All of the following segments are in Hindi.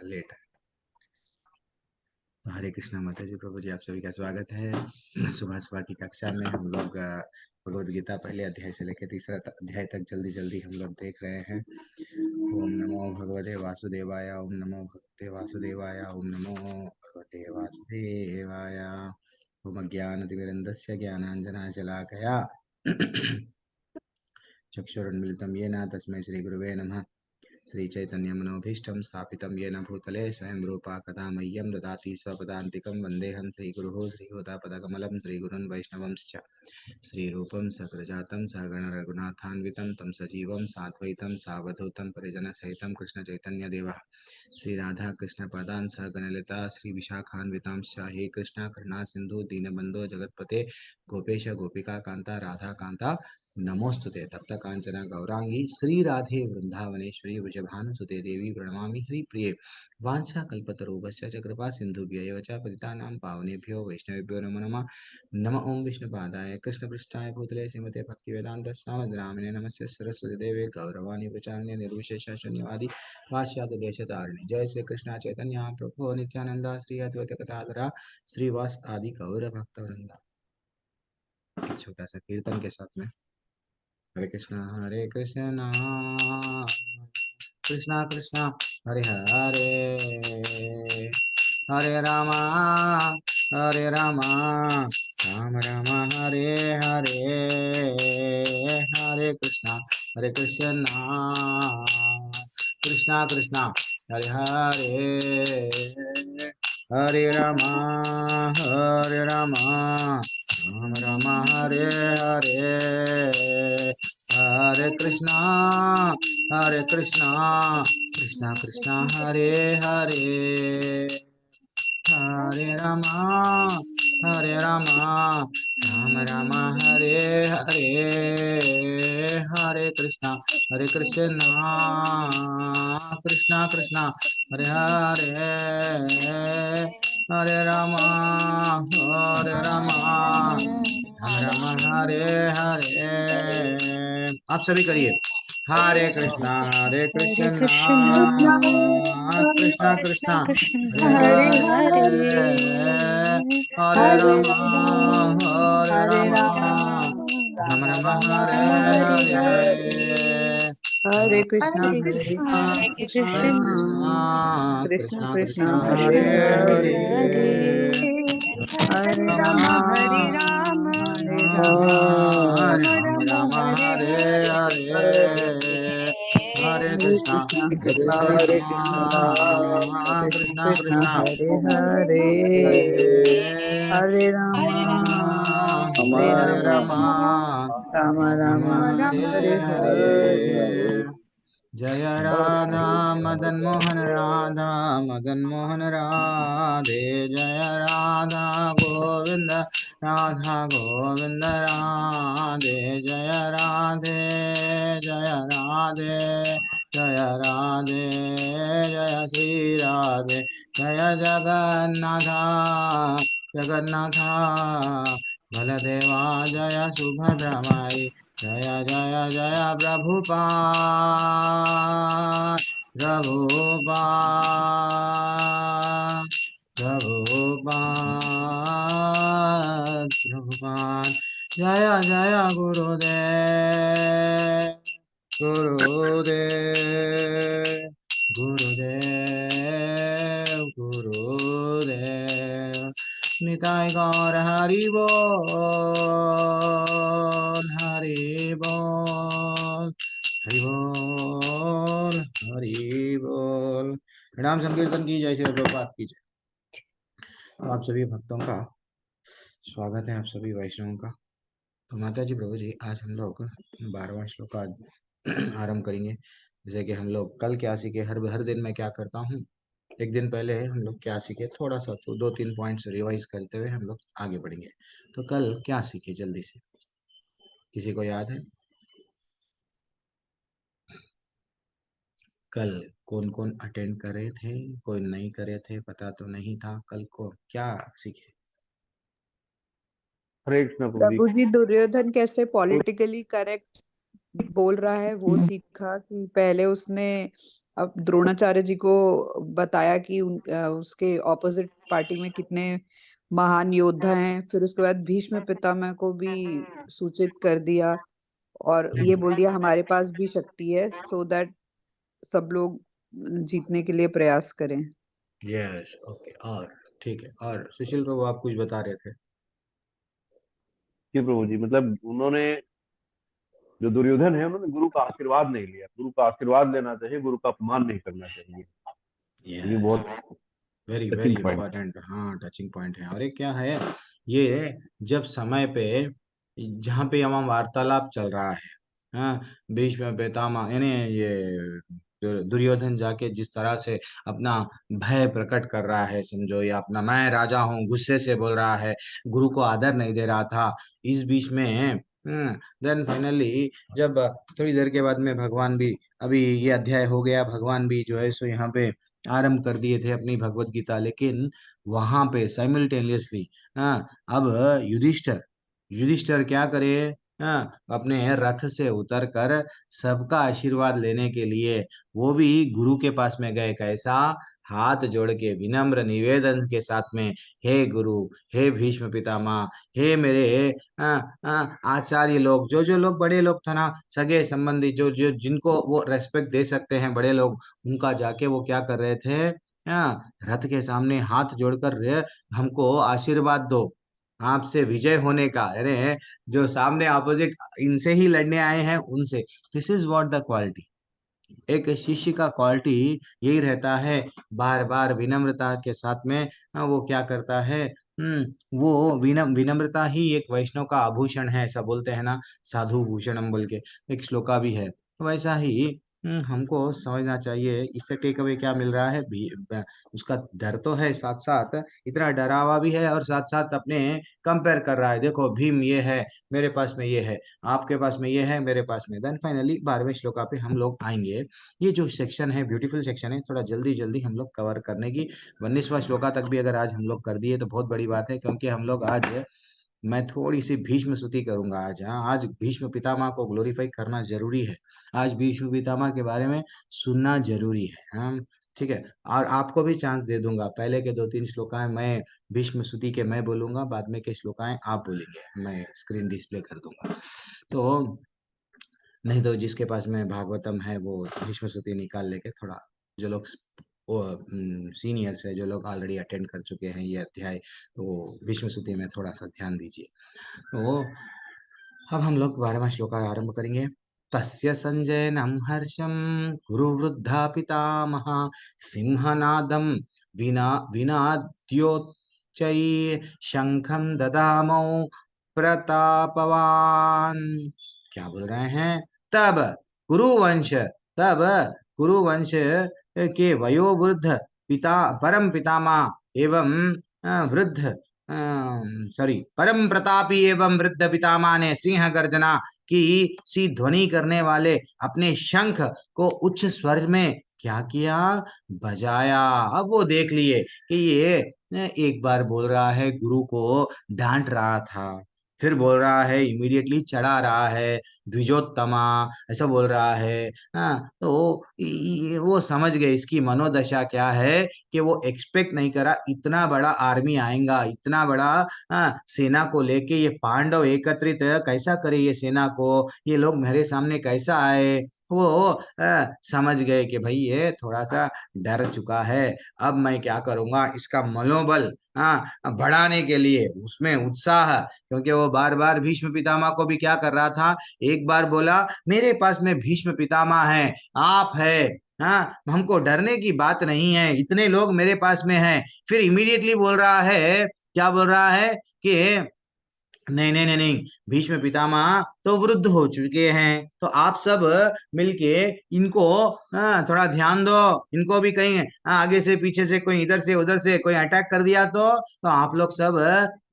लेट है। तो हरे कृष्णा माता जी, प्रभु जी, आप सभी का स्वागत है। सुबह सुबह की कक्षा में हम लोग भगवद गीता पहले अध्याय से लेकर तीसरा अध्याय तक जल्दी जल्दी हम लोग देख रहे हैं। ओम नमो भगवते वासुदेवाय, ओम नमो भगवते वासुदेवाय, ओम नमो भगवते वासुदेवाय। ओम ज्ञानतिमिरन्दस्य ज्ञानाञ्जनशलाकया चक्षुरुन्मिलितं येन तस्मै श्रीगुरुवे नमः। श्रीचैतन्यमनोभीष्टं स्थापितं येन भूतले स्वयं रूपा कदा मह्यं ददाति स्वपदान्तिकं वन्देऽहं श्रीगुरुः श्रीयुतापदकमलं श्रीगुरुन् वैष्णवंश्च। श्रीरूपं सकृजातं सहगणरघुनाथान्वितं तं सजीवं साद्वैतं सावधूतं परिजनसहितं कृष्णचैतन्यदेवः श्रीराधा कृष्णपादान् सहगणललिता श्रीविशाखान्वितांश्च। हे कृष्ण करुणा सिन्धु दीनबन्धो जगत्पते गोपेश गोपिका कान्ता राधा कान्ता नमोस्तुते। तप्त कांचना गौरांगी श्री राधे वृंदावनेश्वरी वृषभानुसुते देवी प्रणमामि हरिप्रिये। वाञ्छा कल्पतरुभ्यश्च च कृपा सिन्धुभ्यैव च पतितानां पावनेभ्यो वैष्णवेभ्यो नमो नमः। नमः ओं विष्णुपादाय कृष्णपृष्ठाय भूतले श्रीमते भक्तिवेदांत स्वामी नामिने नमस्ते सरस्वती देवे गौरवाणी प्रचारणे निर्विशेष शून्यवादी पाश्चात्य देशतारिणे। जय श्री कृष्ण चैतन्य प्रभु नित्यानंदा श्री अद्वैत गदाधर श्रीवास आदि गौर भक्तवृंदा। एक छोटा सा कीर्तन के साथ में हरे कृष्णा कृष्णा कृष्णा हरे हरे, हरे रामा राम राम हरे हरे, हरे कृष्णा कृष्णा कृष्णा हरे हरे, हरे रामा राम राम हरे हरे, हरे कृष्णा कृष्णा कृष्णा हरे हरे, हरे रामा राम राम हरे हरे, हरे कृष्णा कृष्णा कृष्णा हरे हरे, हरे रामा राम राम हरे हरे। आप सभी करिए हरे कृष्णा कृष्ण कृष्णा कृष्णा कृष्ण हरे हरे हरे, हरे, हरे हरे राम राम राम राम राम राम हरे हरे हरे, हरे, हरे कृष्णा हरे कृष्णा कृष्ण कृष्णा कृष्ण कृष्णा हरे हरे हरे, हरे, हरे राम राम हरे राम राम राम हरे हरे, हरे हरे कृष्णा कृष्णा हरे कृष्णा कृष्ण कृष्णा कृष्ण कृष्णा हरे हरे, हरे, हरे राम हरे राम राम राम राम हरे हरे हरे। हरे। जय राधा मदन मोहन राधे, जय राधा गोविंद राधे, जय राधे जय राधे, जय श्री राधे, जय जगन्नाथ बलदेवा, जय सुभद्रा माई, जय जय जय प्रभुपाद प्रभुपाद, जय जय गुरुदेव गुरुदेव निताय गौर हरि बोल, हरि बोल, हरि बोल, हरि बोल। प्रणाम संकीर्तन की जय, श्री प्रभुपाद की जय। आप सभी भक्तों का स्वागत है, आप सभी वैष्णवों का। तो माता जी, प्रभु जी, आज हम लोग 12वां श्लोक का आरंभ करेंगे। जैसे कि हम लोग कल क्या सीखे, हर दिन मैं क्या करता हूँ, एक दिन पहले हम लोग क्या सीखे, थोड़ा सा तो 2-3 पॉइंट्स रिवाइज करते हुए हम लोग आगे बढ़ेंगे। तो कल क्या सीखे जल्दी से, किसी को याद है? कल कौन कौन अटेंड करे थे, कोई नहीं करे थे, पता तो नहीं था। कल को क्या सीखे? हरे कृष्ण प्रभु जी। प्रभु जी, दुर्योधन कैसे पॉलिटिकली करेक्ट बोल रहा है वो सीखा कि पहले उसने अब द्रोणाचार्य जी को बताया कि उसके ऑपोजिट पार्टी में कितने महान योद्धा हैं। फिर उसके बाद भीष्म पितामह को भी सूचित कर दिया और ये बोल दिया हमारे पास भी शक्ति है, सो दैट सब लोग जीतने के लिए प्रयास करें। Yes, okay. और ठीक है, और सुशील प्रभु आप कुछ बता रहे थे। कि प्रभु जी मतलब उन्होंने, जो दुर्योधन है, उन्होंने गुरु का आशीर्वाद नहीं लिया। गुरु का आशीर्वाद लेना चाहिए, गुरु का अपमान नहीं करना चाहिए। ये बहुत very very touching point. Important, हाँ टचिंग पॉइंट है। और एक क्या है, ये जब समय पे जहाँ पे यहाँ वार्तालाप चल रहा है, हाँ, भीष्म पितामह यानी ये दुर्योधन जाके जिस तरह से अपना भय प्रकट कर रहा है, समझो, या अपना मैं राजा हूँ गुस्से से बोल रहा है, गुरु को आदर नहीं दे रहा था, इस बीच में देन फाइनली जब थोड़ी देर के बाद में भगवान भी, अभी ये अध्याय हो गया, भगवान भी जो है सो यहाँ पे आरंभ कर दिए थे अपनी भगवत गीता, लेकिन वहां पे साइमल्टेनियसली, हाँ, अब युधिष्ठिर युधिष्ठिर क्या करे, हाँ, अपने रथ से उतर कर सबका आशीर्वाद लेने के लिए वो भी गुरु के पास में गए। कैसा, हाथ जोड़ के विनम्र निवेदन के साथ में, हे गुरु, हे भीष्म पितामह, हे मेरे आचार्य लोग, जो जो लोग बड़े लोग थे ना, सगे संबंधी, जो जो जिनको वो रेस्पेक्ट दे सकते हैं बड़े लोग, उनका जाके वो क्या कर रहे थे, रथ के सामने हाथ जोड़कर हमको आशीर्वाद दो, आपसे विजय होने का, यानी जो सामने अपोजिट इनसे ही लड़ने आए हैं उनसे। This is what the quality, एक शिष्य का क्वालिटी यही रहता है, बार बार विनम्रता के साथ में। वो क्या करता है, वो विनम्रता ही एक वैष्णव का आभूषण है, ऐसा बोलते हैं ना, साधु भूषणम बोल के एक श्लोका भी है। तो वैसा ही हमको समझना चाहिए। इससे टेक अवे क्या मिल रहा है, उसका डर तो है, साथ साथ इतना डरावा भी है, और साथ साथ अपने कंपेयर कर रहा है, देखो भीम ये है, मेरे पास में ये है, आपके पास में ये है, मेरे पास में। देन फाइनली 12वें श्लोका पे हम लोग आएंगे। ये जो सेक्शन है ब्यूटीफुल सेक्शन है, थोड़ा जल्दी जल्दी हम लोग कवर करने की, 19वां श्लोका तक भी अगर आज हम लोग कर दिए तो बहुत बड़ी बात है, क्योंकि हम लोग आज, मैं थोड़ी सी भीष्म स्तुति करूंगा आज। हाँ, आज भीष्म पितामह को ग्लोरीफाई करना जरूरी है, आज भीष्म पितामह के बारे में सुनना जरूरी है। हाँ, ठीक है। और आपको भी चांस दे दूंगा, पहले के 2-3 श्लोकाएं मैं भीष्म स्तुति के मैं बोलूंगा, बाद में के श्लोकाएं आप बोलेंगे, मैं स्क्रीन डिस्प्ले कर दूंगा। तो नहीं तो जिसके पास में भागवतम है वो भीष्म स्तुति निकाल लेके, थोड़ा जो लोग वो सीनियर्स है, जो लोग ऑलरेडी अटेंड कर चुके हैं ये अध्याय, तो भीष्म स्तुति में थोड़ा सा ध्यान दीजिए। तो अब हम लोग 12वां श्लोक आरंभ करेंगे। तस्य संजयनं हर्षं गुरुवृद्धा पितामह सिंहनादं विनाद्योच्चै शंखं ददामौ प्रतापवान। क्या बोल रहे हैं, तब कुरुवंश तब कुरुवंश के वयोवृद्ध पिता, परम पितामह एवं वृद्ध, सॉरी, परम प्रतापी एवं वृद्ध पितामह ने सिंह गर्जना की सी ध्वनि करने वाले अपने शंख को उच्च स्वर में क्या किया, बजाया। अब वो देख लिए कि ये एक बार बोल रहा है गुरु को डांट रहा था, फिर बोल रहा है इमीडिएटली चढ़ा रहा है, द्विजोत्तमा ऐसा बोल रहा है। हाँ, तो वो समझ गए इसकी मनोदशा क्या है, कि वो एक्सपेक्ट नहीं करा इतना बड़ा आर्मी आएगा, इतना बड़ा सेना को लेके ये पांडव एकत्रित कैसा करे, ये सेना को, ये लोग मेरे सामने कैसा आए। वो समझ गए कि भाई ये थोड़ा सा डर चुका है, अब मैं क्या करूंगा, इसका मनोबल बढ़ाने के लिए, उसमें उत्साह, क्योंकि वो बार बार भीष्म पितामह को भी क्या कर रहा था, एक बार बोला मेरे पास में भीष्म पितामह है, आप है, हाँ, हमको डरने की बात नहीं है, इतने लोग मेरे पास में हैं। फिर इमीडिएटली बोल रहा है, क्या बोल रहा है कि नहीं नहीं नहीं नहीं, भीष्म पितामह तो वृद्ध हो चुके हैं, तो आप सब मिलके इनको थोड़ा ध्यान दो, इनको भी कहीं आगे से पीछे से कोई इधर से उधर से कोई अटैक कर दिया तो आप लोग सब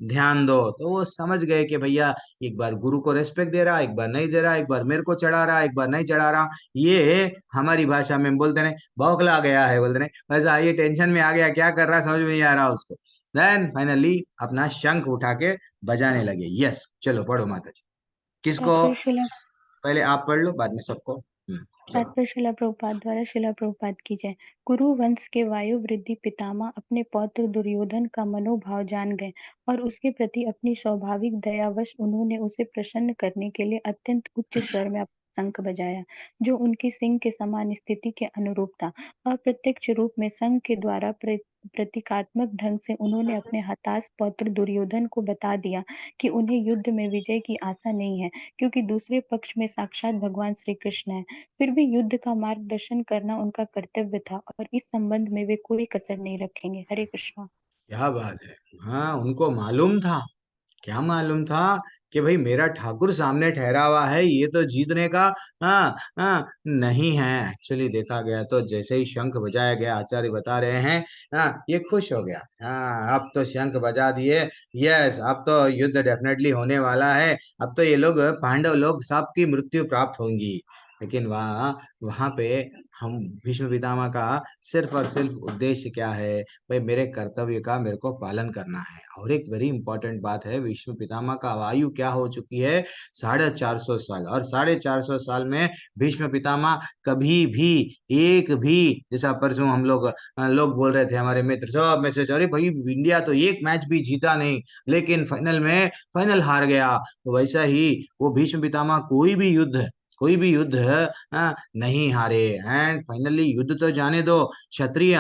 ध्यान दो। तो वो समझ गए कि भैया एक बार गुरु को रेस्पेक्ट दे रहा, एक बार नहीं दे रहा, एक बार मेरे को चढ़ा रहा, एक बार नहीं चढ़ा रहा, ये हमारी भाषा में बोलते नहीं बौखला गया है, बोलते नहीं वैसा, ये टेंशन में आ गया, क्या कर रहा है समझ में नहीं आ रहा उसको। देन फाइनली अपना शंख उठा के बजाने लगे। यस, चलो पढ़ो माता जी। किसको, डॉक्टर शिला। पहले आप पढ़ लो, बाद में सबको। तात्पर्य शिला प्रभुपाद द्वारा शिला प्रभुपाद की जय। कुरु वंश के वायु वृद्धि पितामह अपने पौत्र दुर्योधन का मनोभाव जान गए और उसके प्रति अपनी स्वाभाविक दयावश उन्होंने उसे प्रसन्न करने के लिए अत्यंत उच्च स्वर में अपना शंख बजाया, जो उनकी सिंह के समान स्थिति के अनुरूप था। अप्रत्यक्ष रूप में शंख के द्वारा प्रतीकात्मक ढंग से उन्होंने अपने हताश पौत्र दुर्योधन को बता दिया कि उन्हें युद्ध में विजय की आशा नहीं है, क्योंकि दूसरे पक्ष में साक्षात भगवान श्री कृष्ण है। फिर भी युद्ध का मार्गदर्शन करना उनका कर्तव्य था और इस संबंध में वे कोई कसर नहीं रखेंगे। हरे कृष्णा। क्या बात है। हाँ, उनको मालूम था। क्या मालूम था कि भाई मेरा ठाकुर सामने ठहरा हुआ है, ये तो जीतने का हाँ हाँ नहीं है। एक्चुअली देखा गया तो जैसे ही शंख बजाया गया, आचार्य बता रहे हैं, हाँ ये खुश हो गया। हाँ, अब तो शंख बजा दिए, यस अब तो युद्ध डेफिनेटली होने वाला है। अब तो ये लोग पांडव लोग सबकी मृत्यु प्राप्त होंगी। लेकिन वहाँ वहां पे हम भीष्म पितामह का सिर्फ और सिर्फ उद्देश्य क्या है, भाई मेरे कर्तव्य का मेरे को पालन करना है। और एक वेरी इंपॉर्टेंट बात है, विष्णु पितामह का आयु क्या हो चुकी है, 450 साल। और 450 साल में भीष्म पितामह कभी भी एक भी, जैसा परसों हम लोग बोल रहे थे हमारे मित्र सब मैसेज, अरे भाई इंडिया तो एक मैच भी जीता नहीं, लेकिन फाइनल में फाइनल हार गया। तो वैसा ही वो भीष्म पितामह कोई भी युद्ध नहीं हारे। एंड फाइनली युद्ध तो जाने दो, क्षत्रिय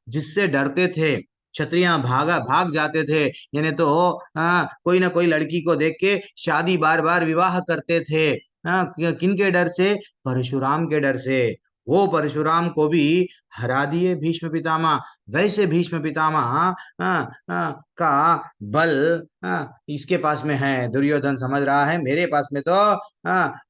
जिससे डरते थे, क्षत्रिय भाग जाते थे, यानी तो कोई ना कोई लड़की को देख के शादी बार बार विवाह करते थे। किन के डर से, परशुराम के डर से। वो परशुराम को भी हरा दिए भीष्म पितामह। वैसे भीष्म पितामह का बल इसके पास में है, दुर्योधन समझ रहा है मेरे पास में तो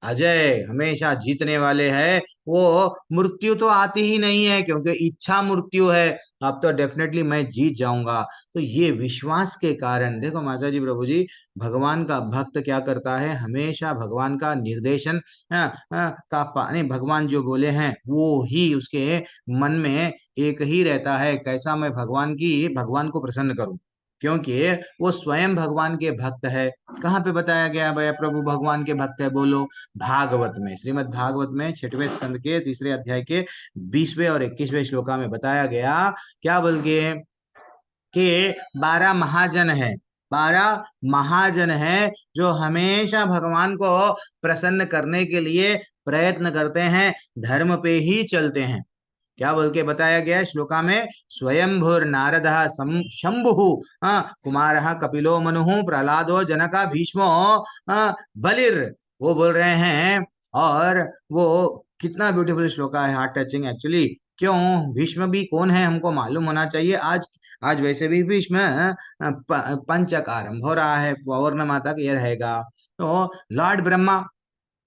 अजय हमेशा जीतने वाले हैं। वो मृत्यु तो आती ही नहीं है, क्योंकि इच्छा मृत्यु है। अब तो डेफिनेटली मैं जीत जाऊंगा। तो ये विश्वास के कारण देखो माता जी प्रभु जी, भगवान का भक्त क्या करता है, हमेशा भगवान का निर्देशन का पाने, भगवान जो बोले हैं वो ही उसके मन में एक ही रहता है, कैसा मैं भगवान को प्रसन्न करूं, क्योंकि वो स्वयं भगवान के भक्त है। कहाँ पे बताया गया भैया प्रभु भगवान के भक्त है, बोलो। भागवत में, श्रीमद् भागवत में 6वें स्कंद के 3रे अध्याय के 20वें और 21वें श्लोका में बताया गया, क्या बोल के कि 12 महाजन है, 12 महाजन है जो हमेशा भगवान को प्रसन्न करने के लिए प्रयत्न करते हैं, धर्म पे ही चलते हैं। क्या बोल के बताया गया श्लोका में, स्वयंभुर नारद शंभु कुमार कपिलो मनु प्रहलादो जनका भीष्मो बलिर, वो बोल रहे हैं। और वो कितना ब्यूटीफुल श्लोका है, हार्ट टचिंग एक्चुअली। क्यों, भीष्म भी कौन है हमको मालूम होना चाहिए। आज आज वैसे भी भीष्म पंचक आरंभ हो रहा है, पौर्णमा तक ये रहेगा। तो लॉर्ड ब्रह्मा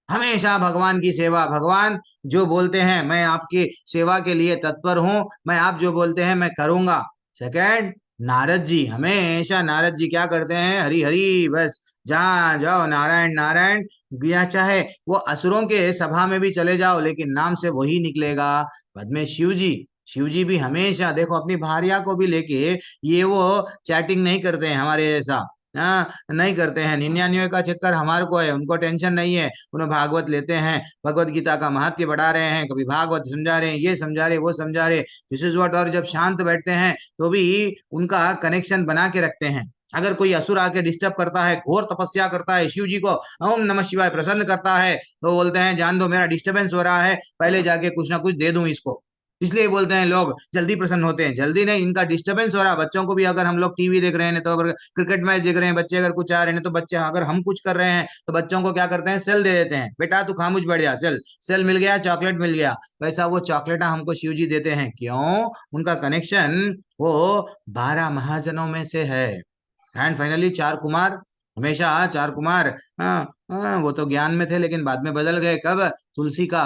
हमेशा भगवान की सेवा, भगवान जो बोलते हैं मैं आपकी सेवा के लिए तत्पर हूं, मैं आप जो बोलते हैं मैं करूंगा। सेकंड, नारद जी, हमेशा नारद जी क्या करते हैं, हरि हरि बस, जहां जाओ नारायण नारायण, या चाहे वो असुरों के सभा में भी चले जाओ लेकिन नाम से वही निकलेगा। बाद में शिव जी भी हमेशा देखो अपनी भार्या को भी लेके ये वो चैटिंग नहीं करते हैं हमारे जैसा, नहीं करते हैं। 99 का चक्कर हमारे को है, उनको टेंशन नहीं है। उन्हें भागवत लेते हैं, भगवत गीता का महत्व बढ़ा रहे हैं, कभी भागवत समझा रहे हैं, ये समझा रहे वो समझा रहे, दिस इज व्हाट। और जब शांत बैठते हैं तो भी उनका कनेक्शन बना के रखते हैं। अगर कोई असुर आके डिस्टर्ब करता है, घोर तपस्या करता है, शिव जी को ओम नमः शिवाय प्रसन्न करता है, तो बोलते हैं जान दो मेरा डिस्टर्बेंस हो रहा है, पहले जाके कुछ ना कुछ दे दूं इसको। इसलिए बोलते हैं लोग जल्दी प्रसन्न होते हैं, जल्दी नहीं, इनका डिस्टरबेंस हो रहा है। बच्चों को भी अगर हम लोग टीवी देख रहे हैं तो अगर क्रिकेट मैच देख रहे हैं, बच्चे अगर कुछ आ रहे हैं, तो बच्चे अगर हम कुछ कर रहे हैं तो बच्चों को क्या करते हैं, सेल दे देते हैं, बेटा तू खामोश बैठ जा, सेल सेल मिल गया, चॉकलेट मिल गया। वैसा वो चॉकलेट हमको शिव जी देते हैं, क्यों, उनका कनेक्शन वो 12 महाजनों में से है। एंड फाइनली 4 कुमार, हमेशा 4 कुमार, वो तो ज्ञान में थे लेकिन बाद में बदल गए। कब, तुलसी का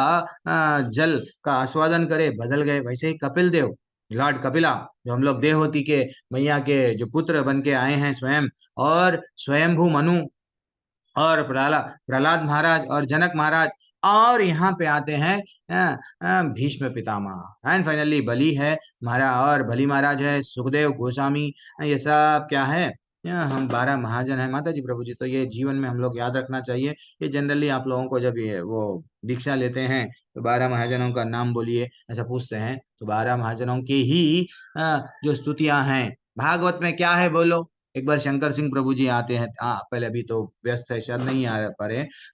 जल का आस्वादन करे बदल गए। वैसे ही कपिल देव, लॉर्ड कपिला, जो हम लोग देवहूति के मैया के जो पुत्र बन के आए हैं स्वयं, और स्वयंभू मनु, और प्रहलाद प्रहलाद महाराज और जनक महाराज, और यहाँ पे आते हैं भीष्म पितामह, एंड फाइनली बलि है महाराज, और बलि महाराज है, सुखदेव गोस्वामी, ये सब क्या है, हम 12 महाजन है माता जी प्रभु जी। तो ये जीवन में हम लोग याद रखना चाहिए। ये जनरली आप लोगों को जब ये वो दीक्षा लेते हैं तो 12 महाजनों का नाम बोलिए, ऐसा पूछते हैं तो 12 महाजनों की ही जो स्तुतियां हैं भागवत में क्या है बोलो। एक बार शंकर सिंह प्रभु जी आते हैं, पहले अभी तो व्यस्त है शायद नहीं आ पा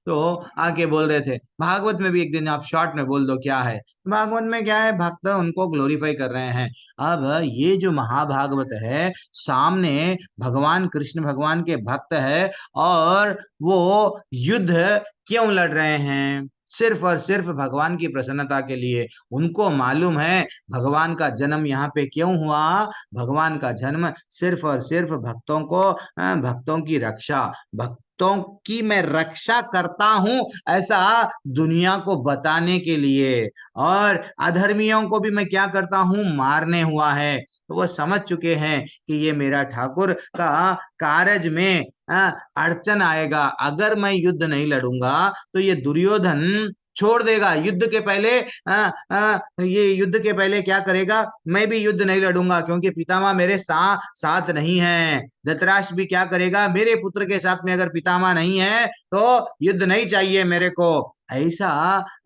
तो आके बोल रहे थे भागवत में भी एक दिन आप शॉर्ट में बोल दो क्या है। भागवत में क्या है, भक्त उनको ग्लोरीफाई कर रहे हैं। अब ये जो महाभागवत है सामने भगवान कृष्ण भगवान के भक्त है और वो युद्ध क्यों लड़ रहे हैं, सिर्फ और सिर्फ भगवान की प्रसन्नता के लिए। उनको मालूम है भगवान का जन्म यहाँ पे क्यों हुआ, भगवान का जन्म सिर्फ और सिर्फ भक्तों की रक्षा, भक्तों की मैं रक्षा करता हूं ऐसा दुनिया को बताने के लिए, और अधर्मियों को भी मैं क्या करता हूं, मारने हुआ है। तो वो समझ चुके हैं कि ये मेरा ठाकुर का कारज में अड़चन आएगा। अगर मैं युद्ध नहीं लड़ूंगा तो ये दुर्योधन छोड़ देगा युद्ध के पहले। ये युद्ध के पहले क्या करेगा, मैं भी युद्ध नहीं लड़ूंगा क्योंकि पितामह मेरे साथ नहीं है। धृतराष्ट्र भी क्या करेगा, मेरे पुत्र के साथ में अगर पितामह नहीं है तो युद्ध नहीं चाहिए मेरे को, ऐसा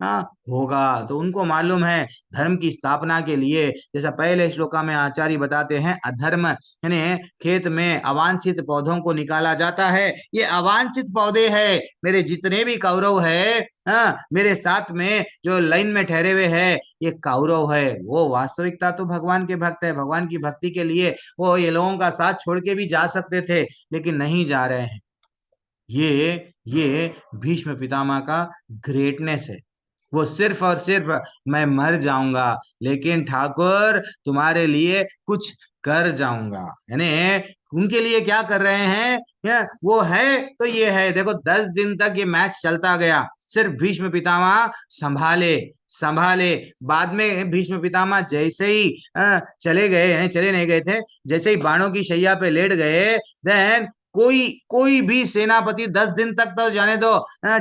होगा। तो उनको मालूम है धर्म की स्थापना के लिए, जैसा पहले श्लोका में आचार्य बताते हैं, अधर्म यानी खेत में अवांछित पौधों को निकाला जाता है। ये अवांछित पौधे हैं, मेरे जितने भी कौरव है, मेरे साथ में जो लाइन में ठहरे हुए हैं ये कौरव है। वो वास्तविकता तो भगवान के भक्त है, भगवान की भक्ति के लिए वो ये लोगों का साथ छोड़ के भी जा सकते थे लेकिन नहीं जा रहे हैं। ये भीष्म पितामह का ग्रेटनेस है। वो सिर्फ और सिर्फ मैं मर जाऊंगा लेकिन ठाकुर तुम्हारे लिए कुछ कर जाऊंगा, यानी उनके लिए क्या कर रहे हैं, वो है तो ये है। देखो 10 दिन तक ये मैच चलता गया, सिर्फ भीष्म पितामह संभाले। बाद में भीष्म पितामह जैसे ही चले गए हैं, चले नहीं गए थे, जैसे ही बाणों की शैया पे लेट गए, देन कोई भी सेनापति 10 दिन तक तो जाने दो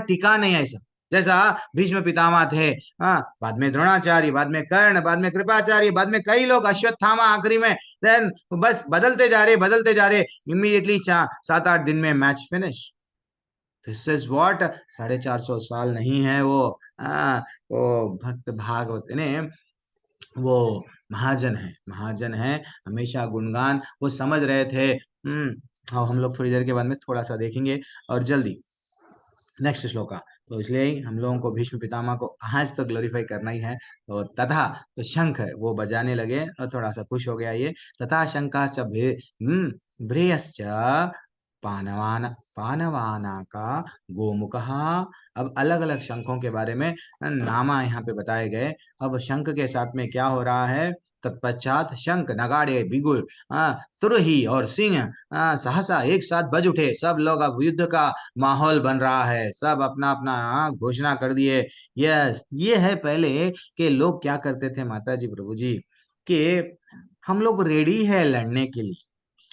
टिका नहीं ऐसा जैसा भीष्म पितामह थे। बाद में द्रोणाचार्य, बाद में कर्ण, बाद में कृपाचार्य, बाद में कई लोग, अश्वत्थामा आखिरी में, देन बस बदलते जा रहे इमीडिएटली 7-8 दिन में match finish. This is what 450 साल नहीं है वो भक्त भागवत ने, वो महाजन है हमेशा गुणगान वो समझ रहे थे। हाँ, हम लोग थोड़ी देर के बाद में थोड़ा सा देखेंगे और जल्दी नेक्स्ट श्लोका। तो इसलिए ही हम लोगों को भीष्म पितामह को आज तो ग्लोरीफाई करना ही है। तो तथा तो शंख वो बजाने लगे और थोड़ा सा खुश हो गया ये। तथा शंकाश्च भ्रेयश्च पानवाना का गोमुखः। अब अलग अलग शंखों के बारे में नामा यहाँ पे बताए गए। अब शंख के साथ में क्या हो रहा है, तत्पश्चात शंख नगाड़े बिगुल तुरही और सिंह सहसा एक साथ बज उठे। सब लोग अब युद्ध का माहौल बन रहा है, सब अपना अपना घोषणा कर दिए। यस, ये है पहले के लोग क्या करते थे माता जी प्रभु जी, कि हम लोग रेडी है लड़ने के लिए।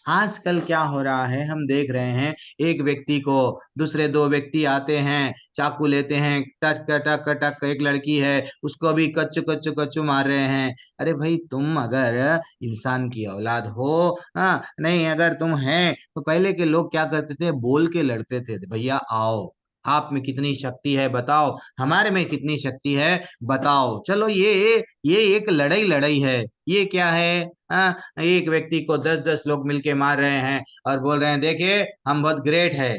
आजकल क्या हो रहा है हम देख रहे हैं, एक व्यक्ति को दूसरे 2 व्यक्ति आते हैं, चाकू लेते हैं, टक टक टक, एक लड़की है उसको भी कच्चू कच्चू कच्चू मार रहे हैं। अरे भाई, तुम अगर इंसान की औलाद हो, नहीं अगर तुम हैं तो पहले के लोग क्या करते थे, बोल के लड़ते थे, भैया आओ, आप में कितनी शक्ति है बताओ, हमारे में कितनी शक्ति है बताओ, चलो ये एक लड़ाई है। ये क्या है, एक व्यक्ति को 10-10 लोग मिलके मार रहे हैं और बोल रहे हैं देखिए हम बहुत ग्रेट है।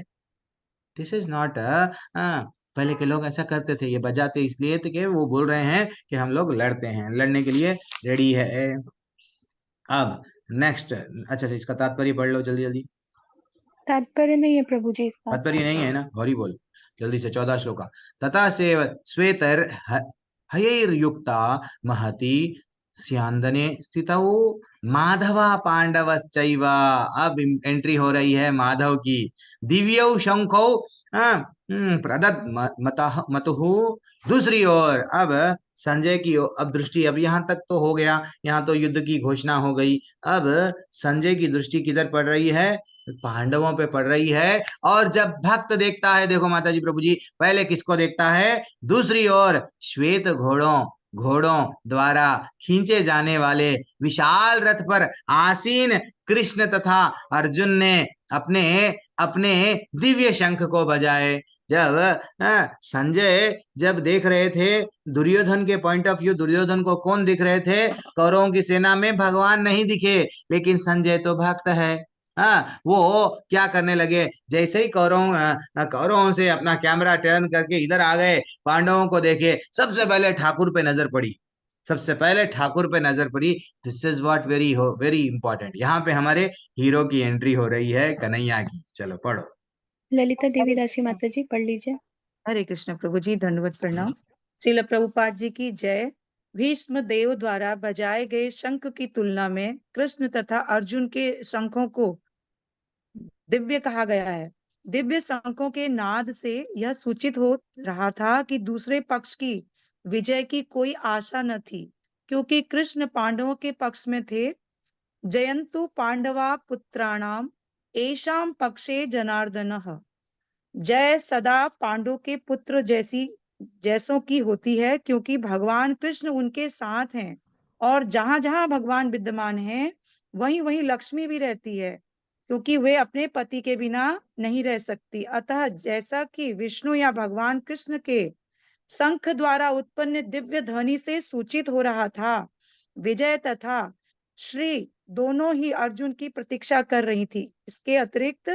दिस इज नॉट पहले के लोग ऐसा करते थे, ये बजाते इसलिए थे कि वो बोल रहे हैं कि हम लोग लड़ते हैं, लड़ने के लिए रेडी है। अब नेक्स्ट, अच्छा इसका तात्पर्य पढ़ लो जल्दी जल्दी। तात्पर्य नहीं है प्रभु जी इसका। तात्पर्य नहीं है ना, हरि बोल जल्दी से 14 श्लोका। तथा से श्वेतर हयैर्युक्ता महती स्यांदने स्थितौ माधवा पांडवश्चैव। अब एंट्री हो रही है माधव की। दिव्यौ शंखौ प्रदत्त मतुहु। दूसरी ओर अब संजय की अब दृष्टि, अब यहाँ तक तो हो गया, यहाँ तो युद्ध की घोषणा हो गई। अब संजय की दृष्टि किधर पड़ रही है, पांडवों पे पड़ रही है। और जब भक्त देखता है, देखो माता जी प्रभु जी, पहले किसको देखता है, दूसरी ओर श्वेत घोड़ों द्वारा खींचे जाने वाले विशाल रथ पर आसीन कृष्ण तथा अर्जुन ने अपने अपने दिव्य शंख को बजाए। जब संजय जब देख रहे थे दुर्योधन के पॉइंट ऑफ व्यू, दुर्योधन को कौन दिख रहे थे? कौरवों की सेना में भगवान नहीं दिखे, लेकिन संजय तो भक्त है। हाँ, वो क्या करने लगे, जैसे ही कौरवों से अपना कैमरा टर्न करके इधर आ गए, पांडवों को देखे, सबसे पहले ठाकुर पे नजर पड़ी, सबसे पहले ठाकुर पे नजर पड़ी। This is what very important. यहाँ पे हमारे हीरो की एंट्री हो रही है, कन्हैया की। चलो पढ़ो। ललिता देवी दासी माता जी पढ़ लीजिए। हरे कृष्ण प्रभु जी, दंडवत प्रणाम। श्रील प्रभुपाद जी की जय। भीष्म देव द्वारा बजाए गए शंख की तुलना में कृष्ण तथा अर्जुन के शंखों को दिव्य कहा गया है। दिव्य शंखों के नाद से यह सूचित हो रहा था कि दूसरे पक्ष की विजय की कोई आशा न थी, क्योंकि कृष्ण पांडवों के पक्ष में थे। जयन्तु पांडवा पुत्राणाम एषां पक्षे जनार्दनः। जय सदा पांडु के पुत्र जैसों की होती है, क्योंकि भगवान कृष्ण उनके साथ हैं, और जहां जहां भगवान विद्यमान हैं वहीं वहीं लक्ष्मी भी रहती है, क्योंकि वे अपने पति के बिना नहीं रह सकती। अतः जैसा कि विष्णु या भगवान कृष्ण के शंख द्वारा उत्पन्न दिव्य ध्वनि से सूचित हो रहा था, विजय तथा श्री दोनों ही अर्जुन की प्रतीक्षा कर रही थी। इसके अतिरिक्त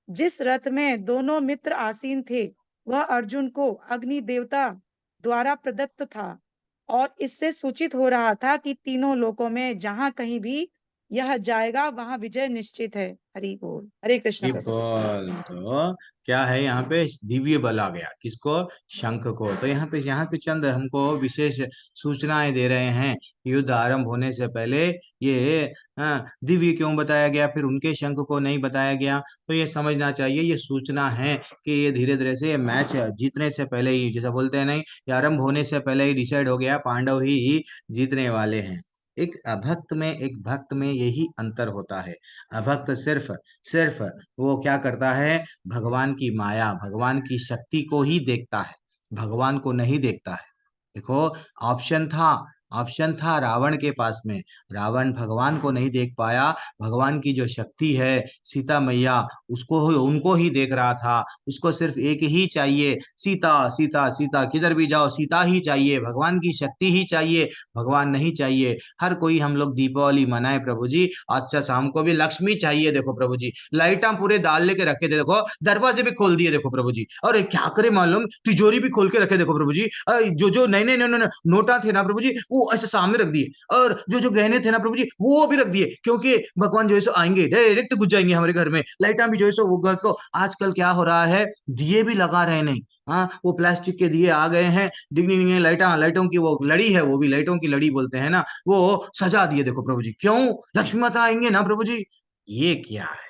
जिस रथ में दोनों मित्र आसीन थे वह अर्जुन को अग्नि देवता द्वारा प्रदत्त था, और इससे सूचित हो रहा था कि तीनों लोकों में जहां कहीं भी यह जाएगा वहां विजय निश्चित है। हरि बोल। हरे कृष्ण प्रभु जी। बोल तो क्या है, यहाँ पे दिव्य बल आ गया, किसको? शंख को। तो यहाँ पे चंद हमको विशेष सूचनाएं दे रहे हैं। युद्ध आरंभ होने से पहले ये दिव्य क्यों बताया गया, फिर उनके शंख को नहीं बताया गया? तो ये समझना चाहिए, ये सूचना है कि ये धीरे धीरे से ये मैच जीतने से पहले ही, जैसा बोलते हैं नहीं, ये आरंभ होने से पहले ही डिसाइड हो गया, पांडव ही जीतने वाले हैं। एक भक्त में यही अंतर होता है। अभक्त सिर्फ सिर्फ वो क्या करता है, भगवान की माया, भगवान की शक्ति को ही देखता है, भगवान को नहीं देखता है। देखो, ऑप्शन था ऑप्शन था रावण के पास में, रावण भगवान को नहीं देख पाया, भगवान की जो शक्ति है सीता मैया, उनको ही देख रहा था। उसको सिर्फ एक ही चाहिए, सीता सीता सीता, किधर भी जाओ सीता ही चाहिए, भगवान की शक्ति ही चाहिए, भगवान नहीं चाहिए। हर कोई हम लोग दीपावली मनाए प्रभु जी, अच्छा शाम को भी लक्ष्मी चाहिए। देखो प्रभु जी, लाइटा पूरे डाल लेके रखे थे, देखो दरवाजे भी खोल दिए देखो प्रभु जी, और क्या करे मालूम, तिजोरी भी खोल के रखे देखो प्रभु जी। जो जो नए नए नोटा थे ना प्रभु जी, वो ऐसे सामने रख दिए, और जो जो गहने थे ना प्रभु जी वो भी रख दिए, क्योंकि भगवान जो है सो आएंगे, डायरेक्ट घुस जाएंगे हमारे घर में। लाइटा भी जो है सो वो घर को, आजकल क्या हो रहा है, दिए भी लगा रहे नहीं, हाँ वो प्लास्टिक के दिए आ गए हैं, डिगनी डिगनी लाइटों की वो लड़ी है, वो भी लाइटों की लड़ी बोलते हैं ना, वो सजा दिए देखो प्रभु जी। क्यों? लक्ष्मी माता आएंगे ना प्रभु जी। ये क्या है?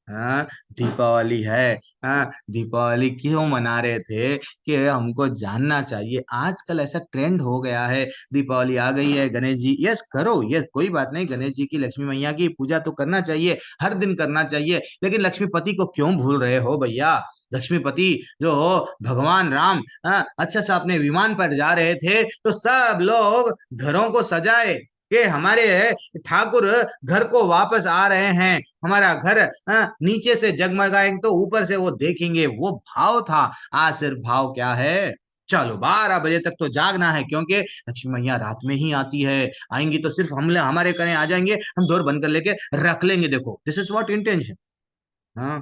हाँ, दीपावली है। हाँ, दीपावली क्यों मना रहे थे कि हमको जानना चाहिए। आजकल ऐसा ट्रेंड हो गया है, दीपावली आ गई है, गणेश जी, यस करो, यस कोई बात नहीं, गणेश जी की, लक्ष्मी मैया की पूजा तो करना चाहिए, हर दिन करना चाहिए, लेकिन लक्ष्मीपति को क्यों भूल रहे हो भैया? लक्ष्मीपति जो हो भगवान राम, अच्छा सा अपने विमान पर जा रहे थे तो सब लोग घरों को सजाए कि हमारे ठाकुर घर को वापस आ रहे हैं, हमारा घर नीचे से जगमगाएंगे तो ऊपर से वो देखेंगे, वो भाव था। आज सिर्फ भाव क्या है, चलो 12 बजे तक तो जागना है, क्योंकि लक्ष्मी मैया रात में ही आती है, आएंगी तो सिर्फ हम हमारे कने आ जाएंगे, हम डोर बंद कर लेके रख लेंगे। देखो दिस इज व्हाट इंटेंशन। हाँ,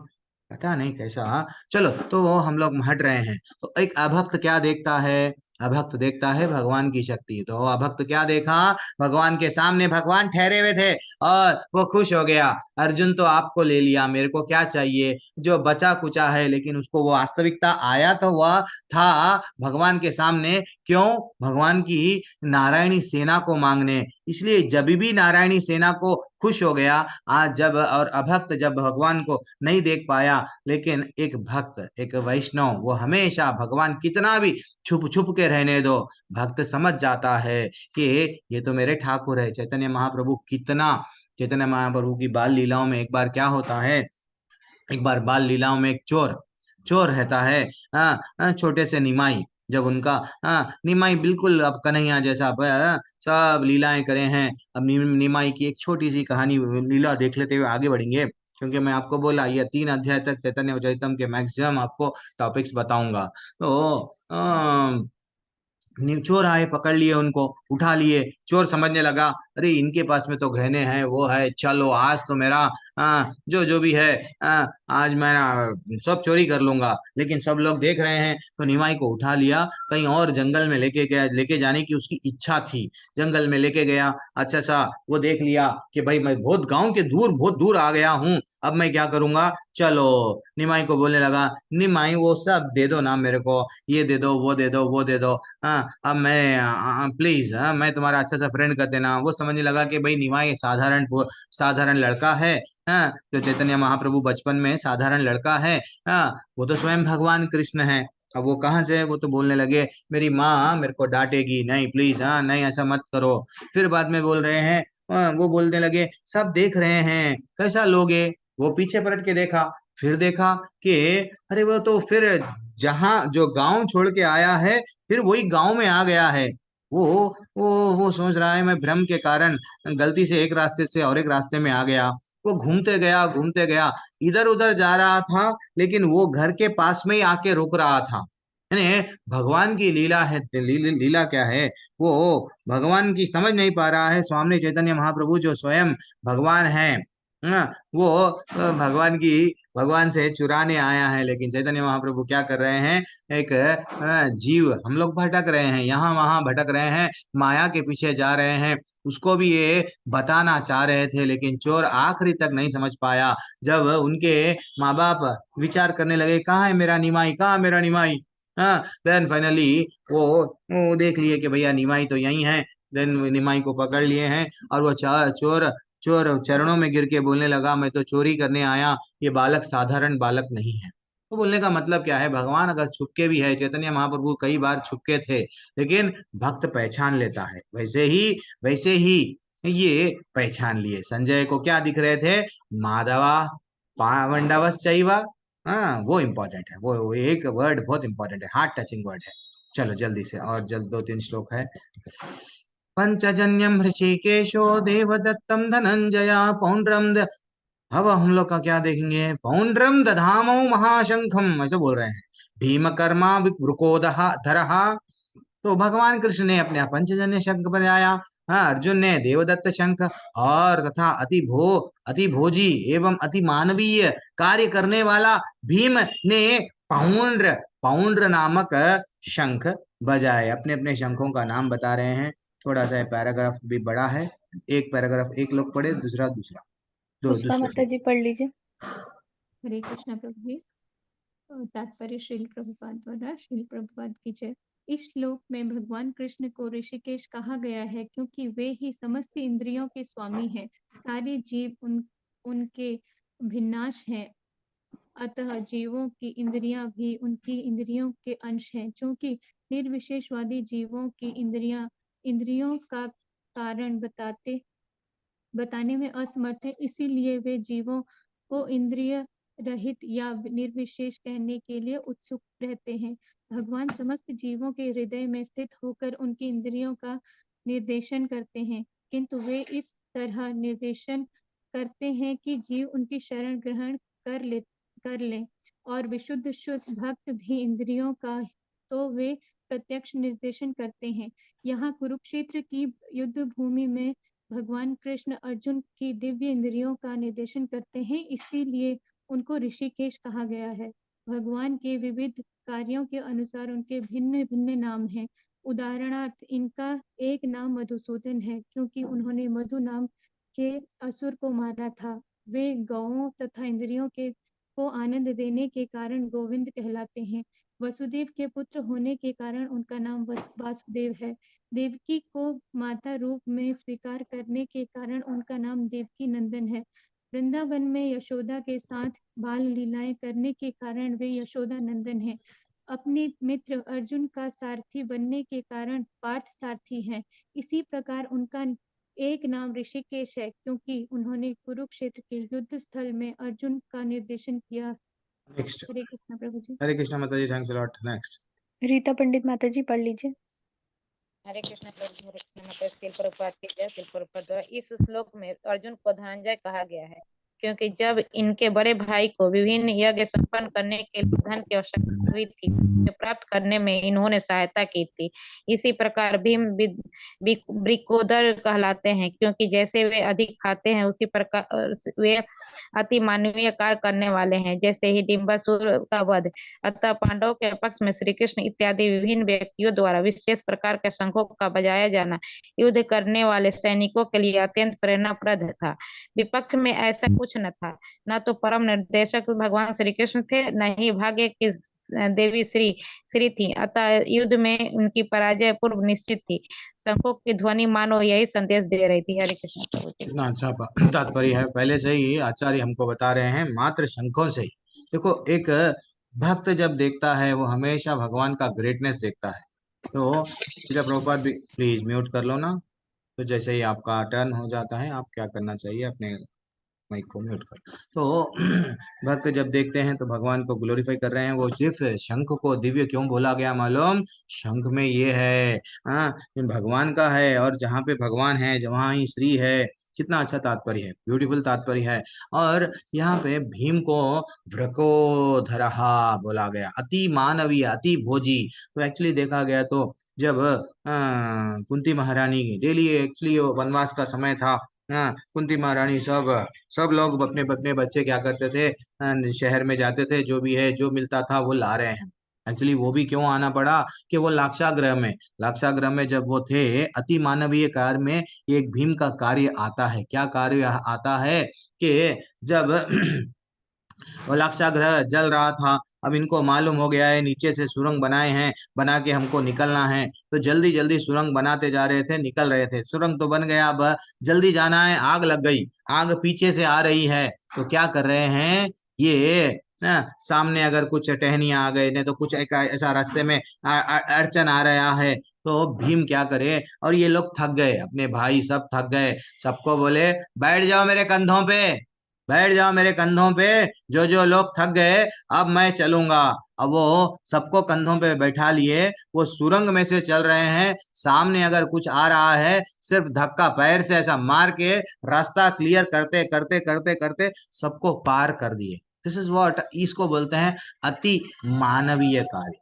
पता नहीं कैसा। चलो तो हम लोग हट रहे हैं। तो एक अभक्त क्या देखता है? अभक्त देखता है भगवान की शक्ति। तो अभक्त क्या देखा? भगवान के सामने भगवान ठहरे हुए थे, और वो खुश हो गया, अर्जुन तो आपको ले लिया, मेरे को क्या चाहिए? जो बचा कुचा है, लेकिन उसको वो वास्तविकता आया तो वह था भगवान के सामने। क्यों? भगवान की नारायणी सेना को मांगने। इसलिए जब भी नारायणी सेना को खुश हो गया आज, जब और अभक्त जब भगवान को नहीं देख पाया, लेकिन एक भक्त, एक वैष्णव, वो हमेशा भगवान कितना भी छुप छुप के रहने दो, भक्त समझ जाता है कि ये तो मेरे ठाकुर है। चैतन्य महाप्रभु की बाल लीलाओं में एक बार क्या होता है, एक बार बाल लीलाओं में एक चोर चोर रहता है, छोटे से निमाई, जब उनका निमाई बिल्कुल अब कन्हैया जैसा सब लीलाएं करे हैं। अब निमाई की एक छोटी सी कहानी लीला देख लेते हुए आगे बढ़ेंगे। क्योंकि मैं आपको बोला ये 3 अध्याय तक चैतन्य चरितम के मैक्सिमम आपको टॉपिक्स बताऊंगा। तो चोर आए, पकड़ लिए, उनको उठा लिए। चोर समझने लगा अरे इनके पास में तो गहने हैं, वो है, चलो आज तो मेरा जो जो भी है आज मैं सब चोरी कर लूंगा। लेकिन सब लोग देख रहे हैं तो निमाई को उठा लिया, कहीं और जंगल में लेके गया, लेके जाने की उसकी इच्छा थी। जंगल में लेके गया। अच्छा सा वो देख लिया कि भाई मैं बहुत गांव के दूर, बहुत दूर आ गया हूँ, अब मैं क्या करूंगा। चलो निमाई को बोलने लगा, निमाई वो सब दे दो ना मेरे को, ये दे दो, वो दे दो, वो दे दो। हाँ अब मैं प्लीज, हाँ मैं तुम्हारा अच्छा सा फ्रेंड कर देना। वो समझने लगा कि भाई निमाई साधारण लड़का है। हाँ जो चैतन्य महाप्रभु बचपन में साधारण लड़का है। हाँ वो तो स्वयं भगवान कृष्ण है। अब वो कहाँ से है, वो तो बोलने लगे मेरी माँ मेरे को डांटेगी, नहीं प्लीज, हाँ नहीं ऐसा मत करो। फिर बाद में बोल रहे हैं, वो बोलने लगे सब देख रहे हैं कैसा लोगे। वो पीछे पलट के देखा, फिर देखा कि अरे वो तो फिर जहाँ जो गांव छोड़ के आया है फिर वही गांव में आ गया है। वो वो सोच रहा है मैं भ्रम के कारण गलती से एक रास्ते से और एक रास्ते में आ गया। वो घूमते गया, इधर उधर जा रहा था, लेकिन वो घर के पास में ही आके रुक रहा था। यानी भगवान की लीला है, लीला क्या है, वो भगवान की समझ नहीं पा रहा है। स्वामी चैतन्य महाप्रभु जो स्वयं भगवान है, हाँ, वो भगवान से चुराने आया है। लेकिन चैतन्य महाप्रभु क्या कर रहे हैं, एक जीव, हम लोग भटक रहे हैं, यहाँ वहां भटक रहे हैं, माया के पीछे जा रहे हैं। उसको भी ये बताना चाह रहे थे, लेकिन चोर आखिरी तक नहीं समझ पाया। जब उनके माँ बाप विचार करने लगे कहाँ है मेरा निमाई, कहाँ है मेरा निमाई। हाँ देन फाइनली वो देख लिए कि भैया निमाई तो यही है। देन निमाई को पकड़ लिए हैं, और वो चोर चोर चरणों में गिर के बोलने लगा मैं तो चोरी करने आया, ये बालक साधारण बालक नहीं है। तो बोलने का मतलब क्या है, भगवान अगर छुपके भी है, चैतन्य महाप्रभु कई बार छुपके थे, लेकिन भक्त पहचान लेता है। वैसे ही ये पहचान लिए। संजय को क्या दिख रहे थे, माधवा पावंडवस चैवा। हाँ वो इम्पोर्टेंट है, वो एक वर्ड बहुत इंपॉर्टेंट है, हार्ट टचिंग वर्ड है। चलो जल्दी से, और जल्द 2-3 श्लोक है। पंचजन्यम ऋषिकेशो देवदत्तम धनंजय पौंड्रम अब हम लोग का क्या देखेंगे, पौंड्रम दधामो महाशंखम, ऐसे बोल रहे हैं। भीम कर्मा विवृकोदह धरहा। तो भगवान कृष्ण ने अपने पंचजन्य शंख बनाया। हाँ अर्जुन ने देवदत्त शंख, और तथा अति भोजी एवं अति मानवीय कार्य करने वाला भीम ने पौंड्र पौंड्र नामक शंख बजाए। अपने अपने शंखों का नाम बता रहे हैं। थोड़ा सा पैराग्राफ भी बड़ा है, एक पैराग्राफ एक लोग पढ़े, दूसरा दूसरा पुष्पा माता जी पढ़ लीजिए। हरे कृष्णा प्रभु जी। तात्पर्य श्रील प्रभुपाद द्वारा, श्रील प्रभुपाद की जय। इस श्लोक में भगवान कृष्ण को ऋषिकेश कहा गया है क्योंकि वे ही समस्त इंद्रियों के स्वामी हैं। सारे जीव उनके भिन्नाश हैं, अतः जीवों की इंद्रियां भी उनकी इंद्रियों के अंश हैं। क्योंकि निर्विशेषवादी जीवों की इंद्रियों का कारण बताने में असमर्थ है, इसीलिए वे जीवों को इंद्रिय रहित या निर्विशेष कहने के लिए उत्सुक रहते हैं। भगवान समस्त जीवों के हृदय में स्थित होकर उनकी इंद्रियों का निर्देशन करते हैं, किंतु वे इस तरह निर्देशन करते हैं कि जीव उनकी शरण ग्रहण कर लें। और विशुद्ध शुद्ध भक्त भी इंद्रियों का तो वे प्रत्यक्ष निर्देशन करते हैं। यहाँ कुरुक्षेत्र की युद्ध भूमि में भगवान कृष्ण अर्जुन की दिव्य इंद्रियों का निर्देशन करते हैं, इसीलिए उनको ऋषिकेश कहा गया है। भगवान के विविध कार्यों के अनुसार उनके भिन्न भिन्न नाम हैं। उदाहरणार्थ इनका एक नाम मधुसूदन है, क्योंकि उन्होंने मधु नाम के असुर को मारा था। वे गौओं तथा इंद्रियों को आनंद देने के कारण गोविंद कहलाते हैं। वसुदेव के पुत्र होने के कारण उनका नाम वासुदेव है। देवकी को माता रूप में स्वीकार करने के कारण उनका नाम देवकी नंदन है। वृंदावन में यशोदा के साथ बाल लीलाएं करने के कारण वे यशोदा नंदन हैं। अपने मित्र अर्जुन का सारथी बनने के कारण पार्थ सारथी हैं। इसी प्रकार उनका एक नाम ऋषिकेश है, क्योंकि उन्होंने कुरुक्षेत्र के युद्ध स्थल में अर्जुन का निर्देशन किया। नेक्स्ट। हरे कृष्ण प्रभु जी। हरे कृष्णा माता ji, thanks a lot. Next. Rita Pandit माता जी पढ़ लीजिए। हरे कृष्ण प्रभु जी, हरे कृष्ण माता श्रील प्रभुपाद की जय। श्रील प्रभुपाद द्वारा इस श्लोक में अर्जुन को धनंजय कहा गया है। क्योंकि जब इनके बड़े भाई को विभिन्न यज्ञ संपन्न करने के लिए धन की आवश्यकता हुई थी, उसे प्राप्त करने में इन्होंने सहायता की थी। इसी प्रकार भीम ब्रिकोदर कहलाते हैं, क्योंकि जैसे वे अधिक खाते हैं उसी प्रकार वे अति मानवीय कार्य करने वाले हैं, जैसे ही डिम्बासुर का वध। अतः पांडवों के पक्ष में श्री कृष्ण इत्यादि विभिन्न व्यक्तियों द्वारा विशेष प्रकार के शंखों का बजाया जाना युद्ध करने वाले सैनिकों के लिए अत्यंत प्रेरणाप्रद था। विपक्ष में ऐसा कुछ न था, न तो परम निर्देशक भगवान श्री कृष्ण थे, न ही भाग्य की देवी श्री थी। अतः युद्ध में उनकी पराजय पूर्व निश्चित थी। शंखों की ध्वनि मानो यही संदेश दे रही थी। हरे कृष्ण प्रभु जी। कितना अच्छा तात्पर्य है। पहले से ही आचार्य हमको बता रहे हैं मात्र शंखों से ही। देखो, एक भक्त जब देखता है वो हमेशा भगवान का ग्रेटनेस देखता है। तो श्रील प्रभुपाद भी प्लीज म्यूट कर लो ना। तो जैसे ही आपका टर्न हो जाता है, आप क्या करना चाहिए, अपने माइक को म्यूट कर। तो भक्त जब देखते हैं तो भगवान को ग्लोरीफाई कर रहे हैं। वो सिर्फ शंख को दिव्य क्यों बोला गया मालूम? शंख में ये है, हाँ, ये भगवान का है, और जहाँ पे भगवान है वहाँ ही श्री है। कितना अच्छा तात्पर्य है, ब्यूटीफुल तात्पर्य है। और यहाँ पे भीम को वृकोधरहा बोला गया, अति मानवीय, अति भोजी। तो एक्चुअली देखा गया तो जब कुंती महारानी डेली, एक्चुअली वनवास का समय था, हाँ, कुंती महारानी सब लोग अपने अपने बच्चे क्या करते थे, शहर में जाते थे, जो भी है जो मिलता था वो ला रहे हैं। एक्चुअली वो भी क्यों आना पड़ा कि वो लाक्षागृह में जब वो थे, अति मानवीय कार्य में एक भीम का कार्य आता है। क्या कार्य आता है कि जब वो लाक्षागृह जल रहा था, अब इनको मालूम हो गया है नीचे से सुरंग बनाए हैं, बना के हमको निकलना है। तो जल्दी जल्दी सुरंग बनाते जा रहे थे, निकल रहे थे। सुरंग तो बन गया, अब जल्दी जाना है, आग लग गई, आग पीछे से आ रही है। तो क्या कर रहे हैं ये, सामने अगर कुछ टहनियां आ गए, नहीं तो कुछ ऐसा रास्ते में अड़चन आ रहा है, तो भीम क्या करे, और ये लोग थक गए, अपने भाई सब थक गए, सबको बोले बैठ जाओ मेरे कंधों पे, बैठ जाओ मेरे कंधों पे, जो जो लोग थक गए अब मैं चलूंगा। अब वो सबको कंधों पे बैठा लिए, वो सुरंग में से चल रहे हैं। सामने अगर कुछ आ रहा है, सिर्फ धक्का पैर से ऐसा मार के रास्ता क्लियर करते करते करते करते सबको पार कर दिए। दिस इज व्हाट, इसको बोलते हैं अति मानवीय कार्य।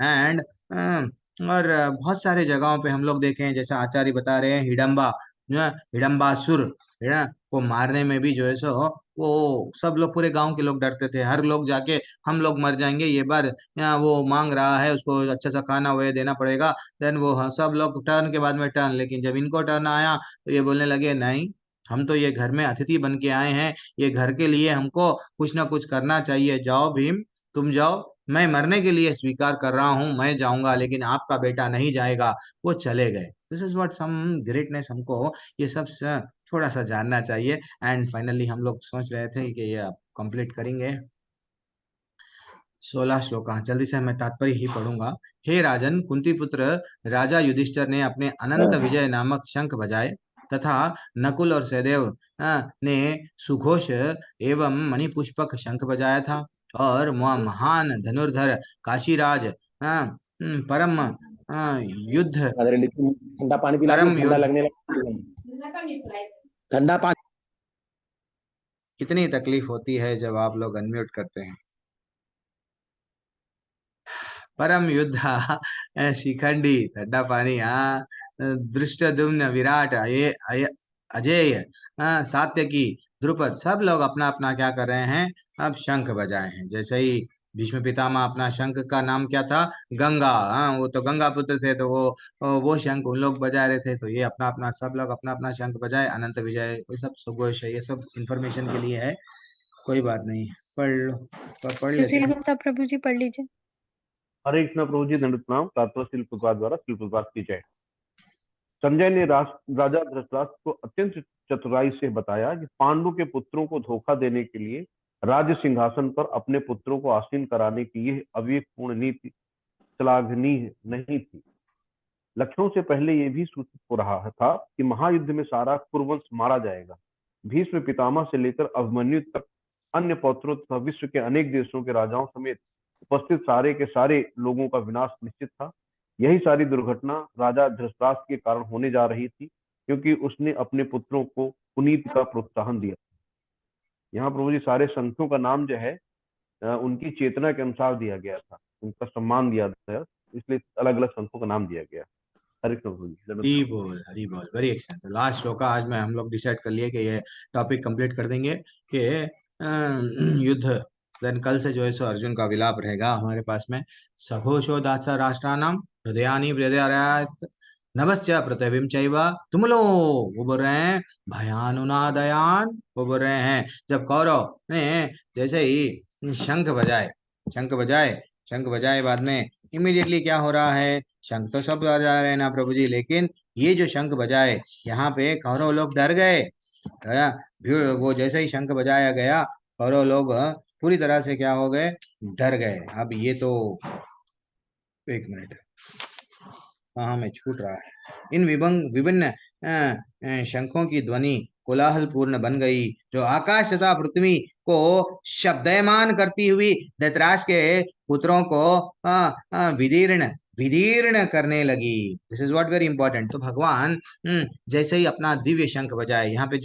एंड और बहुत सारे जगहों पे हम लोग देखे हैं, जैसा आचार्य बता रहे हैं, हिडम्बा जो है, हिडम्बासुर है ना, को मारने में भी जो है सो वो सब लोग, पूरे गांव के लोग डरते थे। हर लोग जाके हम लोग मर जाएंगे ये बार, यहाँ वो मांग रहा है, उसको अच्छा सा खाना वो देना पड़ेगा। देन वो, हाँ, सब लोग टर्न के बाद में टर्न, लेकिन जब इनको टर्न आया तो ये बोलने लगे नहीं, हम तो ये घर में अतिथि बन के आए हैं, ये घर के लिए हमको कुछ ना कुछ करना चाहिए। जाओ भीम, तुम जाओ, मैं मरने के लिए स्वीकार कर रहा हूँ, मैं जाऊंगा, लेकिन आपका बेटा नहीं जाएगा। वो चले गए। This is what some greatness, हमको ये सब थोड़ा सा जानना चाहिए। एंड फाइनली हम लोग सोच रहे थे कि ये आप कंप्लीट करेंगे 16 श्लोक। जल्दी से मैं तात्पर्य ही पढ़ूंगा। हे राजन, कुंती पुत्र राजा युधिष्ठिर ने अपने अनंत विजय नामक शंख बजाए, तथा नकुल और सहदेव ने सुघोष एवं मणिपुष्पक शंख बजाया था। और महान धनुर्धर काशीराज परम युद्ध ठंडा पानी पिला दो, परम ठंडा युद्ध, लगने लगा। ठंडा पानी। कितनी तकलीफ होती है जब आप लोग अनम्यूट करते हैं। परम युद्धा शिखंडी, ठंडा पानी, दृष्टद्युम्न, विराट, अजेय, सात्यकी, द्रुपद, सब लोग अपना अपना क्या कर रहे हैं, अब शंख बजाए हैं। जैसे ही भीष्म पितामह, अपना शंख का नाम क्या था, गंगा, वो तो गंगा पुत्र थे, तो वो शंख उन लोग बजा रहे थे। तो ये अपना अपना सब लोग अपना अपना शंख बजाए, अनंत विजय, ये सब सुघोष है, ये सब इंफॉर्मेशन के लिए है, कोई बात नहीं, पढ़ लो, पढ़ लेते सुशील हैं। गुप्ता प्रभु जी पढ़ लीजिए। हरे कृष्ण प्रभु जी, दंडवत प्रणाम। तात्पर्य श्रील प्रभुपाद द्वारा श्रील प्रभुपाद की जय। संजय ने राजा धृतराष्ट्र को अत्यंत चतुराई से बताया कि पांडु के पुत्रों को धोखा देने के लिए राज्य सिंहासन पर अपने पुत्रों को आसीन कराने की यह अविवेकपूर्ण नीति श्लाघनीय नहीं थी। लक्षणों से पहले यह भी सूचित हो रहा था कि महायुद्ध में सारा कुरुवंश मारा जाएगा। भीष्म पितामह से लेकर अभिमन्यु तक, अन्य पौत्रों तथा विश्व के अनेक देशों के राजाओं समेत उपस्थित सारे के सारे लोगों का विनाश निश्चित था। यही सारी दुर्घटना राजा धृतराष्ट्र के कारण होने जा रही थी, क्योंकि उसने अपने पुत्रों को कुनीति का प्रोत्साहन दिया। यहाँ प्रभु जी सारे संतों का नाम जो है उनकी चेतना के अनुसार दिया गया था, उनका सम्मान दिया था, इसलिए अलग अलग संतों का नाम दिया गया। हरे कृष्ण प्रभु जी। हरी बोल, वेरी एक्सेलेंट। तो लास्ट श्लोका आज में हम लोग डिसाइड कर लिए कि ये टॉपिक कंप्लीट कर देंगे कि युद्ध। देन कल से जो है सो अर्जुन का विलाप रहेगा हमारे पास में। सघोषो दासा राष्ट्रानाम हृदयानि हृदयात नभश्च पृथ्वीम चैवा तुमलो, वो बोल रहे हैं भयानुनादयान, वो बोल रहे हैं जब कौरव ने जैसे ही शंख बजाए बाद में इमीडिएटली क्या हो रहा है, शंख तो सब बजा रहे हैं ना प्रभु जी, लेकिन ये जो शंख बजाए यहाँ पे कौरव लोग डर गए। वो जैसे ही शंख बजाया गया कौरव लोग पूरी तरह से क्या हो गए, डर गए। अब ये तो एक मिनट कहाँ में छूट रहा है। इन विभिन्न शंखों की ध्वनि कोलाहल पूर्ण बन गई, जो आकाश तथा पृथ्वी को शब्दयमान करती हुई धृतराष्ट्र के पुत्रों को विदीर्ण विदीर्ण करने लगी। This is what very important. तो भगवान जैसे ही अपना दिव्य शंख बजाए, यहाँ पे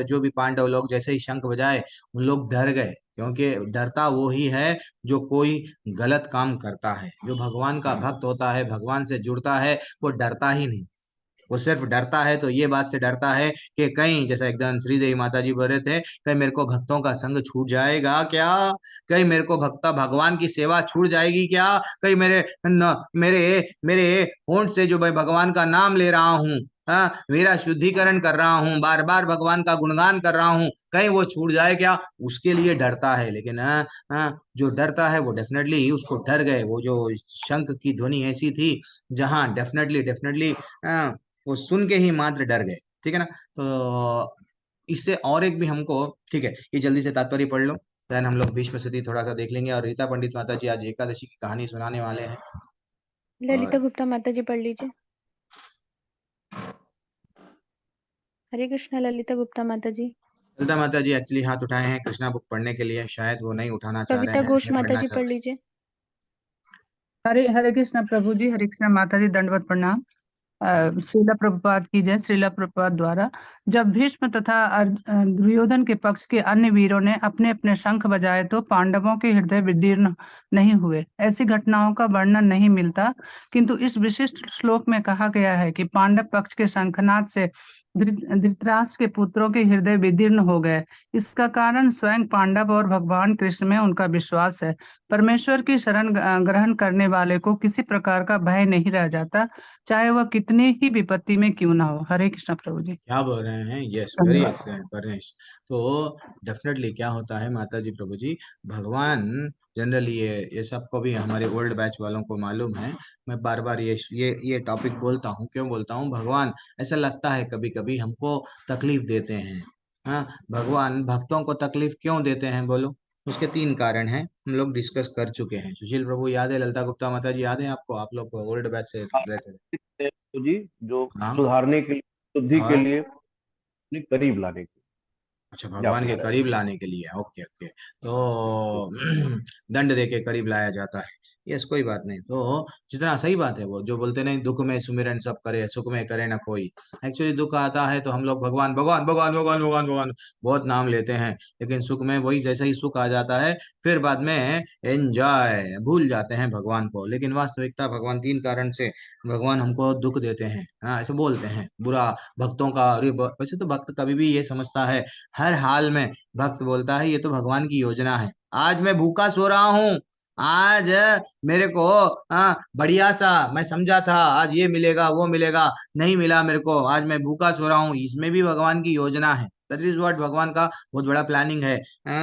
जो भी पांडव लोग जैसे ही शंख बजाए उन लोग डर गए, क्योंकि डरता वो ही है जो कोई गलत काम करता है। जो भगवान का भक्त होता है, भगवान से जुड़ता है, वो डरता ही नहीं। वो सिर्फ डरता है तो ये बात से डरता है कि कहीं, जैसा एकदम श्रीदेवी माता जी बोल रहे थे, कहीं मेरे को भक्तों का संग छूट जाएगा क्या, कहीं मेरे को भगवान की सेवा छूट जाएगी क्या, कहीं मेरे मेरे होंठ से जो मैं भगवान का नाम ले रहा हूँ, मेरा शुद्धिकरण कर रहा हूँ, बार बार भगवान का गुणगान कर रहा हूँ, कहीं वो छूट जाए क्या, उसके लिए डरता है। लेकिन जो डरता है वो डेफिनेटली उसको डर गए। वो जो शंख की ध्वनि ऐसी थी जहाँ डेफिनेटली वो सुन के ही मात्र डर गए। ठीक है ना। तो इससे और एक भी हमको, ठीक है, ये जल्दी से तात्पर्य पढ़ लो, देन हम लोग भीष्म सती थोड़ा सा देख लेंगे। और रीता पंडित माता जी आज एकादशी की कहानी सुनाने वाले हैं। ललिता और गुप्ता माता जी पढ़ लीजिए। हरे कृष्णा ललिता गुप्ता माता जी। ललिता माता जी एक्चुअली हाथ उठाए हैं कृष्णा बुक पढ़ने के लिए, शायद वो नहीं उठाना चाह रहे कविता हैं, घोष मैं माता पढ़ना जी चाह पढ़ रहा लीजिए। हरे हरे कृष्ण प्रभु जी, हरे कृष्ण माता जी, दंडवत प्रणाम। श्रीला प्रभुपाद की जय। श्रीला प्रभुपाद द्वारा जब भीष्म तथा दुर्योधन के पक्ष के अन्य वीरों ने अपने अपने शंख बजाए तो पांडवों के हृदय विदीर्ण नहीं हुए। ऐसी घटनाओं का वर्णन नहीं मिलता, किंतु इस विशिष्ट श्लोक में कहा गया है कि पांडव पक्ष के शंखनाद से धृतराष्ट्र के पुत्रों के हृदय विदीर्ण हो गए। इसका कारण स्वयं पांडव और भगवान कृष्ण में उनका विश्वास है। परमेश्वर की शरण ग्रहण करने वाले को किसी प्रकार का भय नहीं रह जाता, चाहे वह कितनी ही विपत्ति में क्यों ना हो। हरे कृष्ण प्रभु जी। क्या बोल रहे हैं। यस, वेरी धन्यवाद। एक्सेलेंट परमेश। तो डेफिनेटली क्या होता है माता जी प्रभु जी, भगवान जनरली ये सबको भी, हमारे ओल्ड बैच वालों को मालूम है, मैं बार बार ये टॉपिक बोलता हूँ। क्यों बोलता हूँ, भगवान ऐसा लगता है कभी कभी हमको तकलीफ देते हैं। हाँ, भगवान भक्तों को तकलीफ क्यों देते हैं बोलो। उसके 3 कारण हैं, हम लोग डिस्कस कर चुके हैं। सुशील प्रभु याद है, ललिता गुप्ता माता जी याद है आपको, आप लोग ओल्ड बैच से रिलेटेड। प्रभु जी जो हाँ। सुधारने के लिए, शुद्धि के हाँ, लिए, अपने करीब लाने के अच्छा, लिए भगवान आपने के बताया। करीब लाने के लिए। Okay okay. तो दंड दे के करीब लाया जाता है। यस, कोई बात नहीं। तो जितना सही बात है, वो जो बोलते नहीं, दुख में सुमिरन सब करे, सुख में करे ना कोई। एक्चुअली दुख आता है तो हम लोग भगवान भगवान भगवान भगवान भगवान भगवान बहुत नाम लेते हैं, लेकिन सुख में वही, जैसे ही सुख आ जाता है फिर बाद में एंजॉय भूल जाते हैं भगवान को। लेकिन वास्तविकता भगवान 3 कारण से भगवान हमको दुख देते हैं। हाँ, ऐसे बोलते हैं बुरा भक्तों का। अरे वैसे तो भक्त कभी भी ये समझता है, हर हाल में भक्त बोलता है ये तो भगवान की योजना है। आज मैं भूखा सो रहा हूँ, आज मेरे को बढ़िया सा मैं समझा था आज ये मिलेगा वो मिलेगा, नहीं मिला मेरे को, आज मैं भूखा सो रहा हूँ, इसमें भी भगवान की योजना है। दैट इज व्हाट भगवान का बहुत बड़ा प्लानिंग है।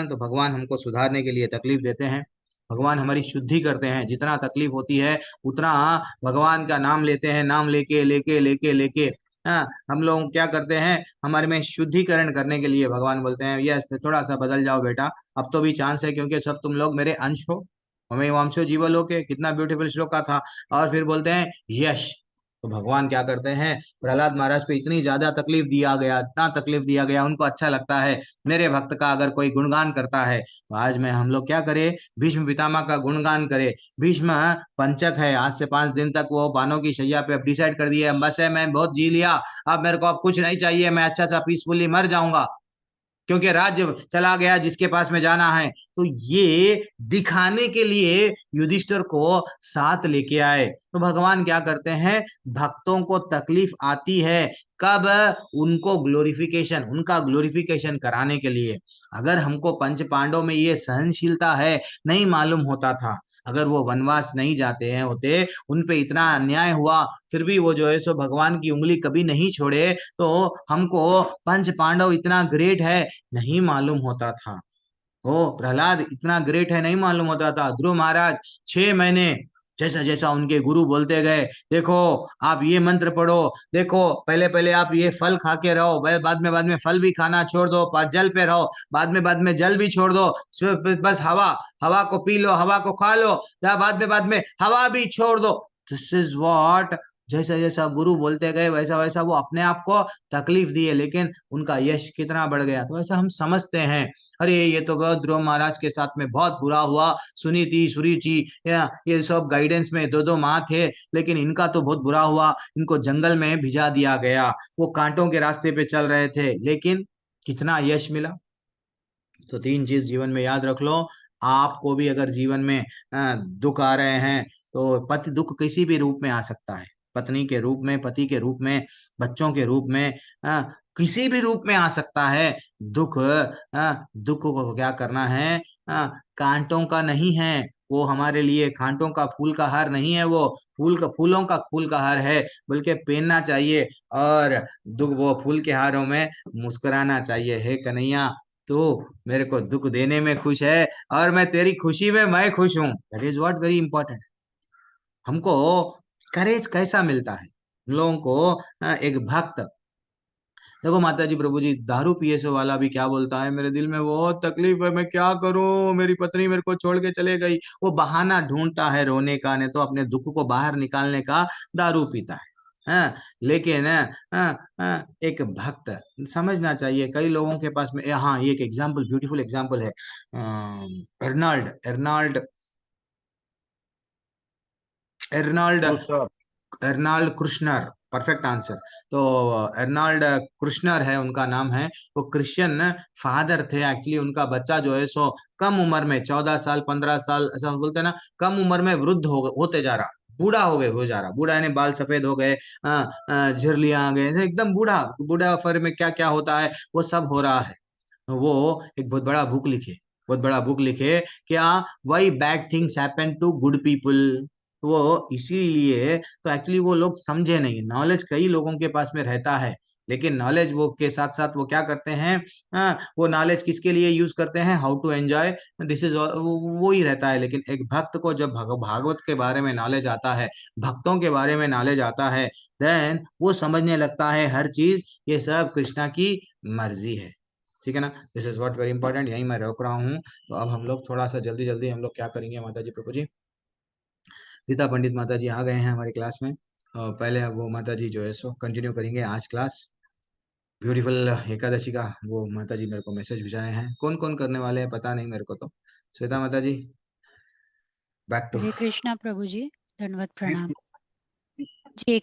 तो भगवान हमको सुधारने के लिए तकलीफ देते हैं, भगवान हमारी शुद्धि करते हैं। जितना तकलीफ होती है उतना भगवान का नाम लेते हैं, नाम लेके लेके लेके लेके हम लोग क्या करते हैं, हमारे में शुद्धिकरण करने के लिए भगवान बोलते हैं यस थोड़ा सा बदल जाओ बेटा, अब तो भी चांस है, क्योंकि सब तुम लोग मेरे अंश हो, हमें वंशो जीव लोग के, कितना ब्यूटीफुल श्लोक का था। और फिर बोलते हैं यश। तो भगवान क्या करते हैं, प्रहलाद महाराज पे इतनी ज्यादा तकलीफ दिया गया, इतना तकलीफ दिया गया, उनको अच्छा लगता है मेरे भक्त का अगर कोई गुणगान करता है। तो आज में हम लोग क्या करें, भीष्म पितामह का गुणगान करें। भीष्म पंचक है, आज से 5 दिन तक वो बानों की शैया पे अब डिसाइड कर दिया बस है, मैं बहुत जी लिया, अब मेरे को अब कुछ नहीं चाहिए, मैं अच्छा सा पीसफुली मर जाऊंगा। क्योंकि राज्य चला गया जिसके पास में जाना है। तो ये दिखाने के लिए युधिष्ठिर को साथ लेके आए। तो भगवान क्या करते हैं, भक्तों को तकलीफ आती है कब, उनको ग्लोरिफिकेशन, उनका ग्लोरिफिकेशन कराने के लिए। अगर हमको पंच पांडव में ये सहनशीलता है नहीं मालूम होता था, अगर वो वनवास नहीं जाते हैं होते, उन पे इतना अन्याय हुआ, फिर भी वो जो है सो भगवान की उंगली कभी नहीं छोड़े, तो हमको पंच पांडव इतना ग्रेट है नहीं मालूम होता था। ओ प्रहलाद इतना ग्रेट है नहीं मालूम होता था। ध्रुव महाराज 6 महीने जैसा जैसा उनके गुरु बोलते गए, देखो आप ये मंत्र पढ़ो, देखो पहले पहले आप ये फल खा के रहो, बाद में फल भी खाना छोड़ दो, जल पे रहो, बाद में जल भी छोड़ दो, बस हवा, हवा को पी लो, हवा को खा लो, बाद में हवा भी छोड़ दो। दिस इज व्हाट, जैसा जैसा गुरु बोलते गए वैसा वैसा वो अपने आप को तकलीफ दिए, लेकिन उनका यश कितना बढ़ गया। तो ऐसा हम समझते हैं, अरे ये तो ध्रुव महाराज के साथ में बहुत बुरा हुआ, सुनीति सुरुचि ये सब गाइडेंस में 2-2 माह थे, लेकिन इनका तो बहुत बुरा हुआ, इनको जंगल में भिजा दिया गया, वो कांटों के रास्ते पे चल रहे थे, लेकिन कितना यश मिला। तो 3 चीज जीवन में याद रख लो। आपको भी अगर जीवन में दुख आ रहे हैं, तो पति दुख किसी भी रूप में आ सकता है, पत्नी के रूप में, पति के रूप में, बच्चों के रूप में, किसी भी रूप में आ सकता है दुख। दुख को क्या करना है, कांटों का नहीं है वो, हमारे लिए कांटों का फूल का हार नहीं है वो, फूलों का फूल का हार है, बल्कि पहनना चाहिए, और दुख वो फूल के हारों में मुस्कुराना चाहिए। हे कन्हैया, तू मेरे को दुख देने में खुश है और मैं तेरी खुशी में मैं खुश हूं। That is what very important. हमको करेज कैसा मिलता है हम लोगों को, एक भक्त, देखो माता जी प्रभु जी, दारू पिए से वाला भी क्या बोलता है, मेरे दिल में बहुत तकलीफ है, मैं क्या करूं, मेरी पत्नी मेरे को छोड़ के चले गई। वो बहाना ढूंढता है रोने का, नहीं तो अपने दुख को बाहर निकालने का दारू पीता है। हाँ, लेकिन एक भक्त, समझना चाहिए कई लोगों के पास में, हाँ ये एक एग्जाम्पल, ब्यूटीफुल एग्जाम्पल है, Arnold Arnold Arnold sir Arnold कृष्णर, perfect answer. तो एर्नाल्ड कृष्णर है उनका नाम है, वो क्रिश्चियन फादर थे एक्चुअली। उनका बच्चा जो है सो कम उम्र में, 14 साल 15 साल ऐसा बोलते हैं ना, कम उम्र में वृद्ध होते जा रहा, बूढ़ा हो जा रहा, बूढ़ा यानी बाल सफेद हो गए, झुर्रियां आ गए, ऐसे एकदम बूढ़ा, बूढ़ा फर में क्या क्या होता है वो सब हो रहा है। वो एक बहुत बड़ा बुक लिखे, बहुत बड़ा बुक लिखे, क्या why bad things happen to good people. वो इसीलिए तो एक्चुअली वो लोग समझे नहीं, नॉलेज कई लोगों के पास में रहता है, लेकिन नॉलेज वो के साथ साथ वो क्या करते हैं, वो नॉलेज किसके लिए यूज करते हैं, how to enjoy, this is वो ही रहता है। लेकिन एक भक्त को जब भागवत के बारे में नॉलेज आता है, भक्तों के बारे में नॉलेज आता है, देन वो समझने लगता है हर चीज ये सब कृष्णा की मर्जी है। ठीक है ना, this is what very important. यही मैं रोक रहा हूँ। तो अब हम लोग थोड़ा सा जल्दी जल्दी हम लोग क्या करेंगे माता जी प्रभु जी, रीता पंडित माता जी आ गए हैं हमारी क्लास में, और पहले अब वो माता जी जो है सो कंटिन्यू करेंगे आज क्लास। ब्यूटीफुल एकादशी का वो माता जी मेरे को मैसेज भिजाए हैं, कौन कौन करने वाले हैं पता नहीं मेरे को, तो श्वेता माता जी बैक टू। हरे कृष्णा प्रभु जी, दंडवत प्रणाम जी।